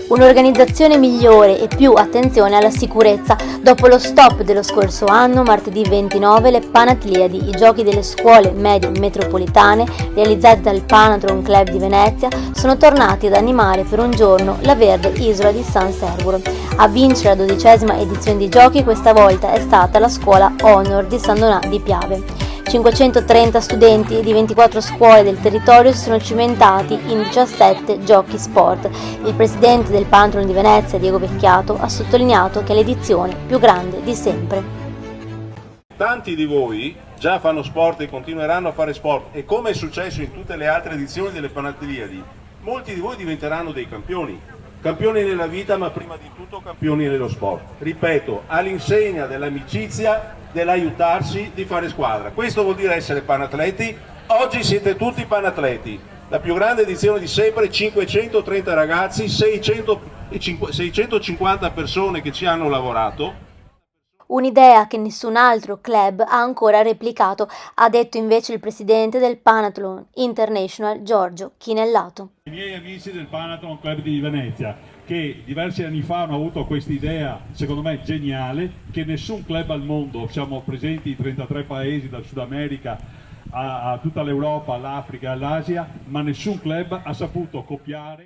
Un'organizzazione migliore e più attenzione alla sicurezza. Dopo lo stop dello scorso anno, martedì 29, le Panatliadi, i giochi delle scuole medie metropolitane realizzati dal Panathlon Club di Venezia, sono tornati ad animare per un giorno la verde isola di San Servuro. A vincere la 12ª edizione di giochi questa volta è stata la scuola Honor di San Donà di Piave. 530 studenti di 24 scuole del territorio si sono cimentati in 17 giochi sport. Il presidente del Panathlon di Venezia, Diego Vecchiato, ha sottolineato che è l'edizione più grande di sempre. Tanti di voi già fanno sport e continueranno a fare sport e, come è successo in tutte le altre edizioni delle Panatliadi, molti di voi diventeranno dei campioni. Campioni nella vita, ma prima di tutto campioni nello sport. Ripeto, all'insegna dell'amicizia, dell'aiutarsi, di fare squadra. Questo vuol dire essere panatleti. Oggi siete tutti panatleti. La più grande edizione di sempre, 530 ragazzi, 650 persone che ci hanno lavorato. Un'idea che nessun altro club ha ancora replicato, ha detto invece il presidente del Panathlon International, Giorgio Chinellato. I miei amici del Panathlon Club di Venezia, che diversi anni fa hanno avuto questa idea, secondo me geniale, che nessun club al mondo, siamo presenti in 33 paesi dal Sud America a tutta l'Europa, all'Africa, all'Asia, ma nessun club ha saputo copiare.